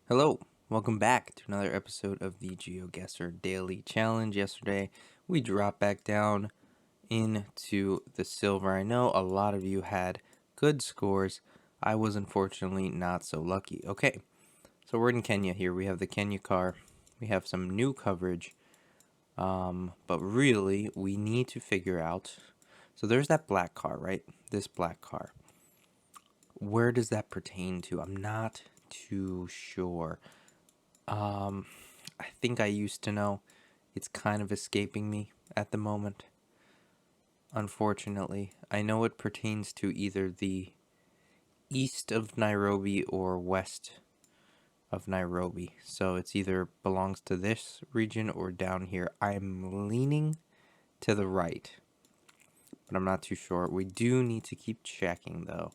Hello, welcome back to another episode of the Geoguessr Daily Challenge. Yesterday, we dropped back down into the silver. I know a lot of you had good scores. I was unfortunately not so lucky. Okay, so we're in Kenya here. We have the Kenya car. We have some new coverage. But really, we need to figure out. So there's that black car, right? This black car. Where does that pertain to? I'm not too sure. I think I used to know. It's kind of escaping me at the moment, unfortunately. I know it pertains to either the east of Nairobi or west of Nairobi. So it's either belongs to this region or down here. I'm leaning to the right, but I'm not too sure. We do need to keep checking though.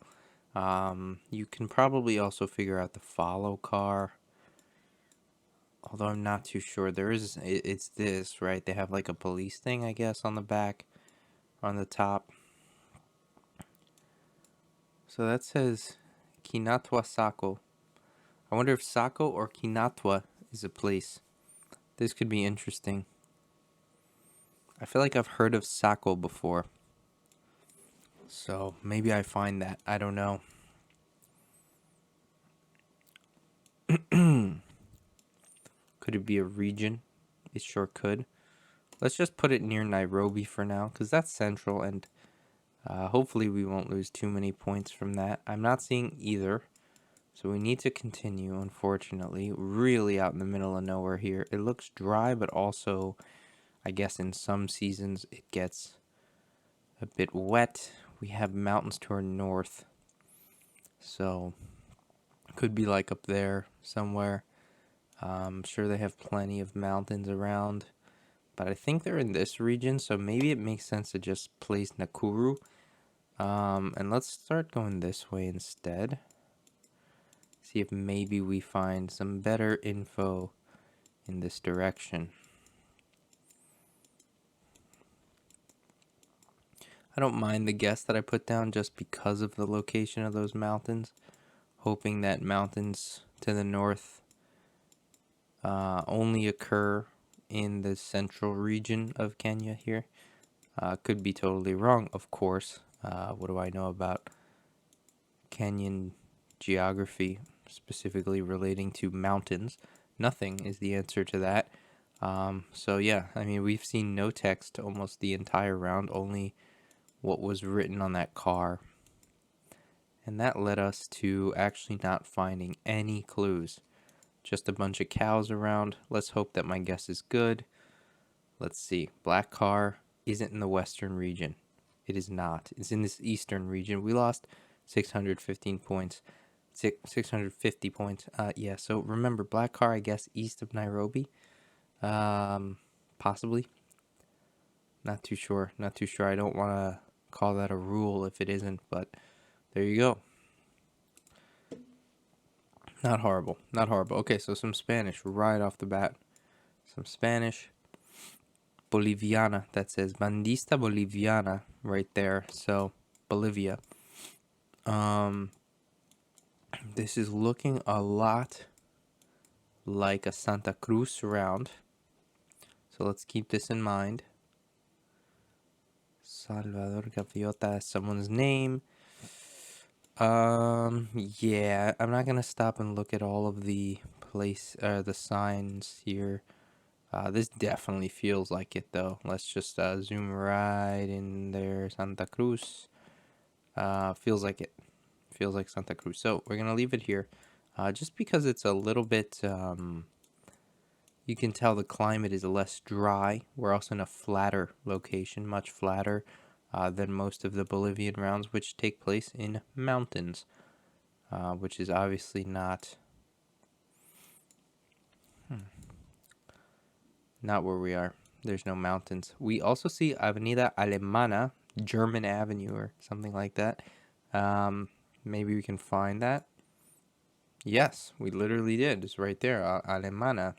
You can probably also figure out the follow car. Although I'm not too sure. It's this, right? They have like a police thing, I guess, on the back, on the top. So that says Kinatwa Sako. I wonder if Sako or Kinatwa is a place. This could be interesting. I feel like I've heard of Sako before. So maybe I find that. I don't know. Could it be a region? It sure could. Let's just put it near Nairobi for now, because that's central, and hopefully we won't lose too many points from that. I'm not seeing either. So we need to continue, unfortunately. Really out in the middle of nowhere here. It looks dry, but also, I guess in some seasons it gets a bit wet. We have mountains to our north. So, could be like up there somewhere. I'm sure they have plenty of mountains around. But I think they're in this region, so maybe it makes sense to just place Nakuru. And let's start going this way instead. See if maybe we find some better info in this direction. I don't mind the guess that I put down just because of the location of those mountains, hoping that mountains to the north only occur in the central region of Kenya here. Could be totally wrong, of course. What do I know about Kenyan geography, specifically relating to mountains? Nothing is the answer to that. So yeah, I mean, we've seen no text almost the entire round, only what was written on that car. And that led us to actually not finding any clues. Just a bunch of cows around. Let's hope that my guess is good. Let's see. Black car isn't in the western region. It is not. It's in this eastern region. We lost 615 points. 650 points. Yeah, so remember, black car, I guess, east of Nairobi. Possibly. Not too sure. Not too sure. I don't want to call that a rule if it isn't, but there you go. Not horrible. Not horrible. Okay, so some Spanish right off the bat. Some Spanish. Boliviana. That says Bandista Boliviana right there. So, Bolivia. This is looking a lot like a Santa Cruz round. So let's keep this in mind. Salvador Gaviota is someone's name. Yeah, I'm not gonna stop and look at all of the the signs here. This definitely feels like it though. Let's just zoom right in there. Santa Cruz. Feels like it. Feels like Santa Cruz. So we're gonna leave it here, just because it's a little bit. You can tell the climate is less dry. We're also in a flatter location, much flatter than most of the Bolivian rounds, which take place in mountains, which is obviously not where we are. There's no mountains. We also see Avenida Alemana, German Avenue, or something like that. Maybe we can find that. Yes, we literally did. It's right there, Alemana.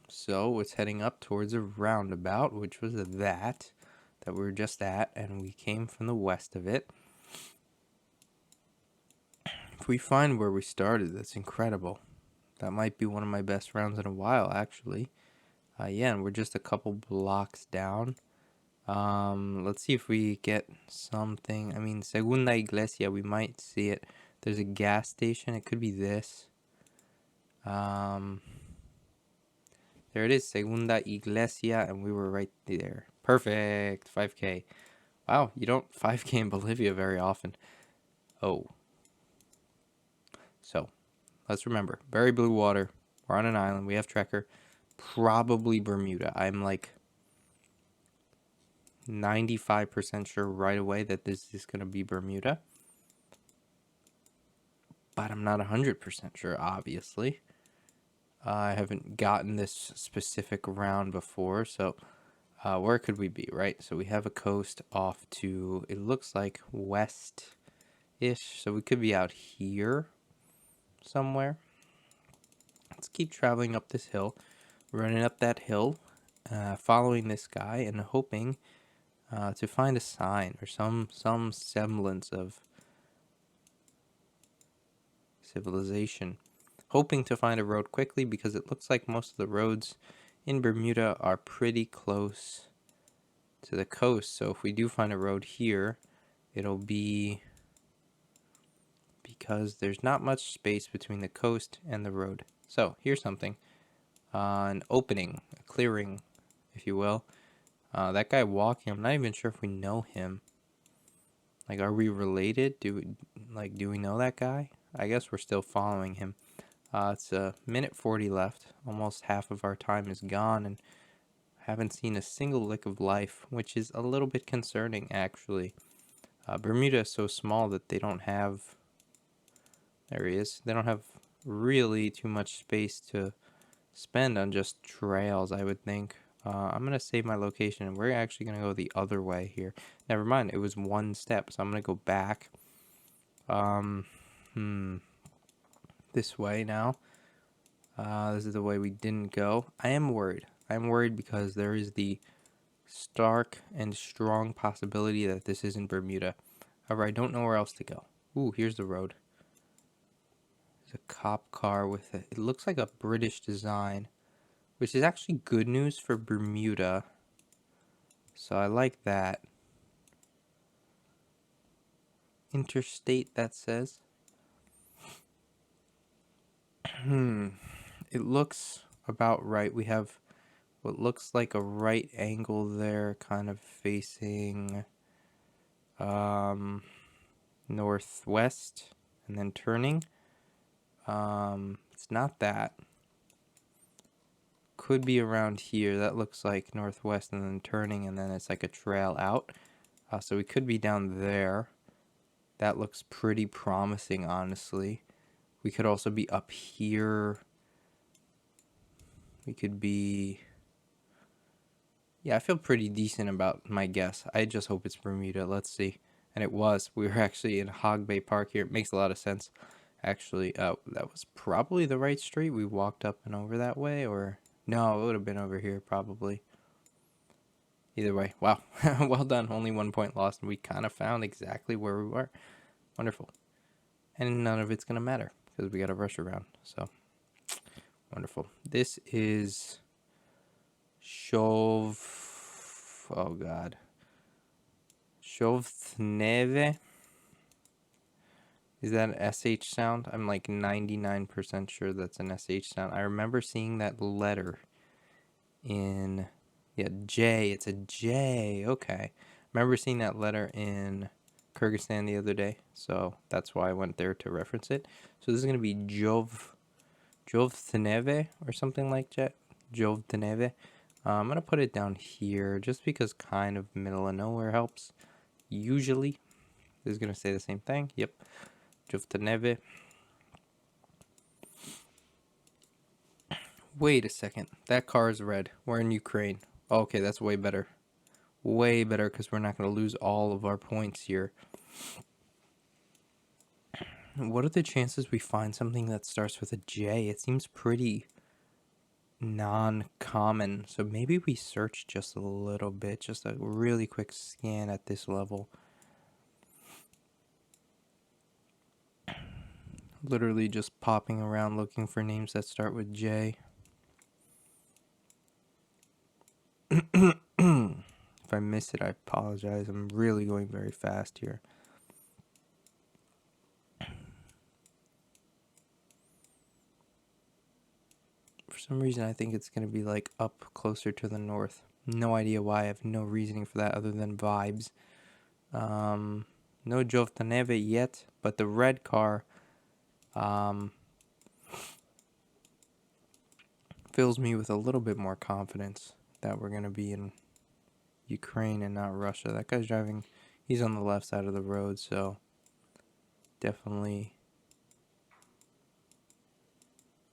So it's heading up towards a roundabout, which was that we were just at, and we came from the west of it. if we find where we started, that's incredible. That might be one of my best rounds in a while, actually. Yeah, and we're just a couple blocks down. Let's see if we get something. I mean, Segunda Iglesia, we might see it. There's a gas station. It could be this. There it is, Segunda Iglesia, and we were right there. Perfect. 5K. Wow, you don't 5K in Bolivia very often. Oh. So, let's remember. Very blue water. We're on an island. We have Trekker. Probably Bermuda. I'm like 95% sure right away that this is going to be Bermuda. But I'm not 100% sure, obviously. I haven't gotten this specific round before, so where could we be, right? So we have a coast off to, it looks like west-ish, so we could be out here somewhere. Let's keep traveling up this hill, running up that hill, following this guy, and hoping to find a sign or some semblance of civilization. Hoping to find a road quickly because it looks like most of the roads in Bermuda are pretty close to the coast. So if we do find a road here, it'll be because there's not much space between the coast and the road. So here's something. An opening, a clearing, if you will. That guy walking, I'm not even sure if we know him. Like, are we related? Do we know that guy? I guess we're still following him. It's a minute 40 left. Almost half of our time is gone and haven't seen a single lick of life, which is a little bit concerning, actually. Bermuda is so small that they don't have... There he is. They don't have really too much space to spend on just trails, I would think. I'm going to save my location, and we're actually going to go the other way here. Never mind, it was one step, so I'm going to go back. This way now. This is the way we didn't go. I am worried. I'm worried because there is the stark and strong possibility that this isn't Bermuda. However, I don't know where else to go. Ooh, here's the road. There's a cop car with it. It looks like a British design, which is actually good news for Bermuda. So I like that. Interstate, that says. It looks about right. We have what looks like a right angle there, kind of facing northwest and then turning. It's not that. Could be around here. That looks like northwest and then turning, and then it's like a trail out. So we could be down there. That looks pretty promising, honestly. We could also be up here. We could be... Yeah, I feel pretty decent about my guess. I just hope it's Bermuda. Let's see. And it was. We were actually in Hog Bay Park here. It makes a lot of sense. Actually, that was probably the right street. We walked up and over that way, or... No, it would have been over here, probably. Either way. Wow. Well done. Only 1 point lost, and we kind of found exactly where we were. Wonderful. And none of it's going to matter, because we got to rush around. So, wonderful. This is... Oh God. Shovneve. Is that an SH sound? I'm like 99% sure that's an SH sound. I remember seeing that letter in... Yeah, J. It's a J. Okay. I remember seeing that letter in Kyrgyzstan the other day, so that's why I went there to reference it. So this is going to be Jovtneve or something like that. Jovtneve. I'm going to put it down here just because kind of middle of nowhere helps. Usually. This is going to say the same thing. Yep. Jovtneve. Wait a second. That car is red. We're in Ukraine. Okay, that's way better. Way better because we're not going to lose all of our points here. What are the chances we find something that starts with a J? It seems pretty non-common. So maybe we search just a little bit. Just a really quick scan at this level. Literally just popping around looking for names that start with J. If I miss it, I apologize. I'm really going very fast here. For some reason, I think it's going to be like up closer to the north. No idea why. I have no reasoning for that other than vibes. No Jovtaneve yet, but the red car fills me with a little bit more confidence that we're going to be in Ukraine and not Russia. That guy's driving, he's on the left side of the road, so definitely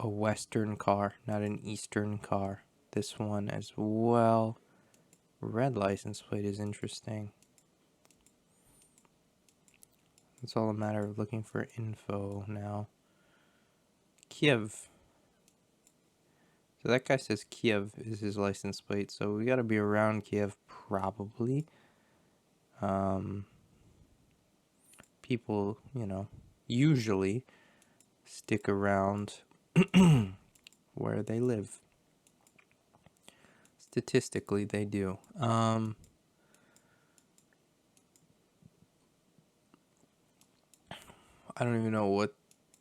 a Western car, not an Eastern car. This one as well. Red license plate is interesting. It's all a matter of looking for info now. Kiev. So that guy says Kiev is his license plate, so we gotta be around Kiev probably. People, usually stick around where they live. Statistically, they do. I don't even know what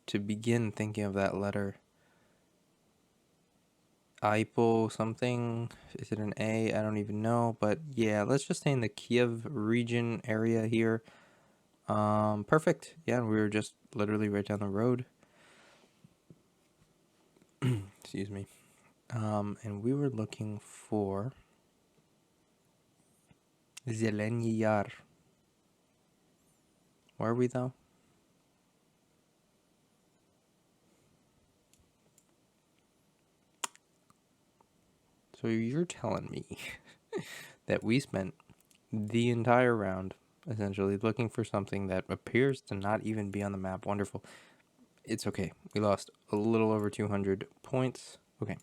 to begin thinking of that letter. Ipo something. Is it an A? I don't even know. But yeah, let's just stay in the Kiev region area here. Perfect. Yeah, we were just literally right down the road. Excuse me. And we were looking for Zeleny Yar. Where are we though? So you're telling me that we spent the entire round essentially looking for something that appears to not even be on the map. Wonderful. It's okay. We lost a little over 200 points. Okay.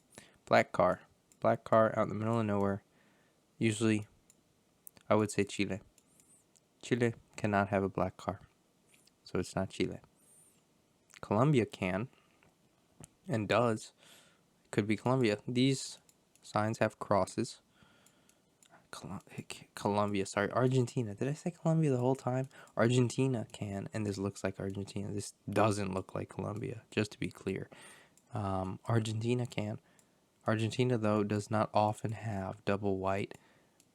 Black car. Black car out in the middle of nowhere. Usually, I would say Chile. Chile cannot have a black car. So it's not Chile. Colombia can. And does. Could be Colombia. These signs have crosses. Colombia, sorry, Argentina. Did I say Colombia the whole time? Argentina can, and this looks like Argentina. This doesn't look like Colombia, just to be clear. Argentina can. Argentina, though, does not often have double white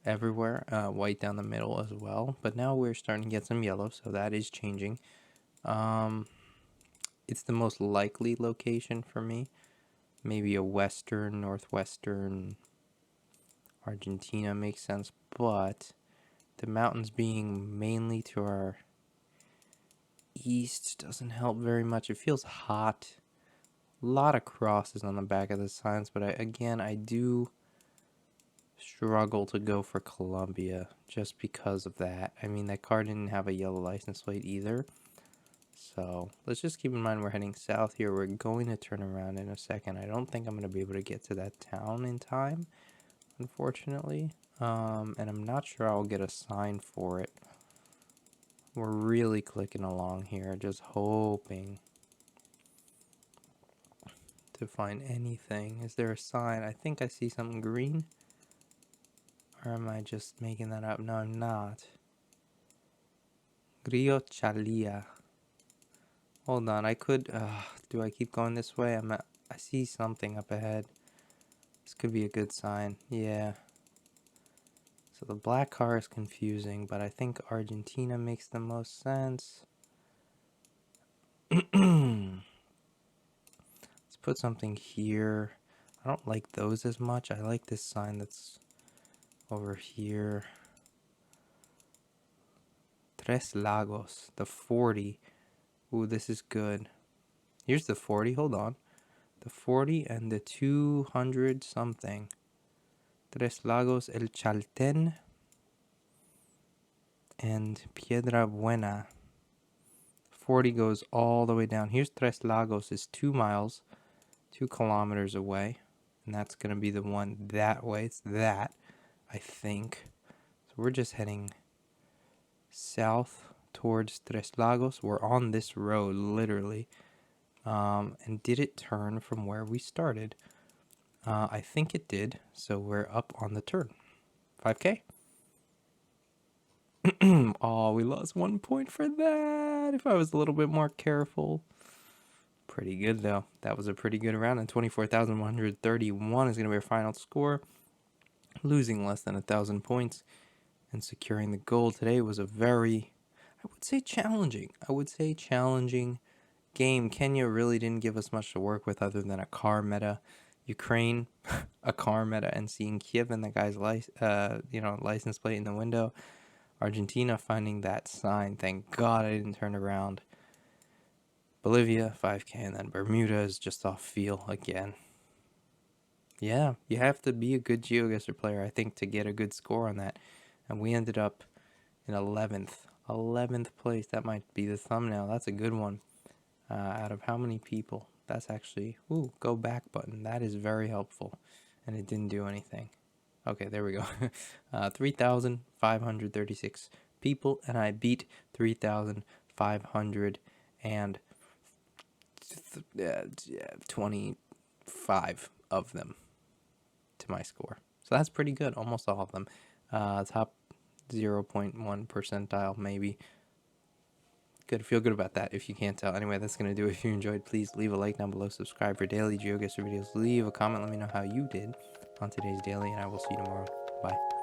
everywhere, white down the middle as well. But now we're starting to get some yellow, so that is changing. It's the most likely location for me. Maybe a western, northwestern Argentina makes sense, but the mountains being mainly to our east doesn't help very much. It feels hot. A lot of crosses on the back of the signs, but I do struggle to go for Colombia just because of that. I mean, that car didn't have a yellow license plate either. So let's just keep in mind we're heading south here. We're going to turn around in a second. I don't think I'm going to be able to get to that town in time, unfortunately. And I'm not sure I'll get a sign for it. We're really clicking along here, just hoping to find anything. Is there a sign? I think I see something green. Or am I just making that up? No, I'm not. Grio Chalia. Hold on, I could... do I keep going this way? I see something up ahead. This could be a good sign. Yeah. So the black car is confusing, but I think Argentina makes the most sense. Let's put something here. I don't like those as much. I like this sign that's over here. Tres Lagos, the 40. Ooh, this is good. Here's the 40, hold on. The 40 and the 200 something. Tres Lagos, El Chalten, and Piedra Buena. 40 goes all the way down. Here's Tres Lagos, is 2 miles, 2 kilometers away. And that's going to be the one that way. It's that, I think. So we're just heading south towards Tres Lagos. We're on this road, literally. And did it turn from where we started? I think it did, so we're up on the turn. 5K? Oh, we lost 1 point for that. If I was a little bit more careful. Pretty good, though. That was a pretty good round, and 24,131 is going to be our final score. Losing less than 1,000 points and securing the gold today was a very, I would say challenging game. Kenya really didn't give us much to work with other than a car meta. Ukraine, a car meta, and seeing Kiev and the guy's license plate in the window. Argentina finding that sign. Thank God I didn't turn around. Bolivia, 5K, and then Bermuda is just off feel again. Yeah, you have to be a good Geoguessr player, I think, to get a good score on that. And we ended up in 11th. 11th place. That might be the thumbnail. That's a good one. Out of how many people? That's actually, go back button. That is very helpful. And it didn't do anything. Okay, there we go. 3,536 people, and I beat 3,525 of them to my score. So that's pretty good, almost all of them. Top 0.1 percentile, maybe. Good, feel good about that if you can't tell. Anyway, that's going to do it. If you enjoyed, please leave a like down below, subscribe for daily Geoguessr videos, leave a comment, let me know how you did on today's daily, and I will see you tomorrow. Bye.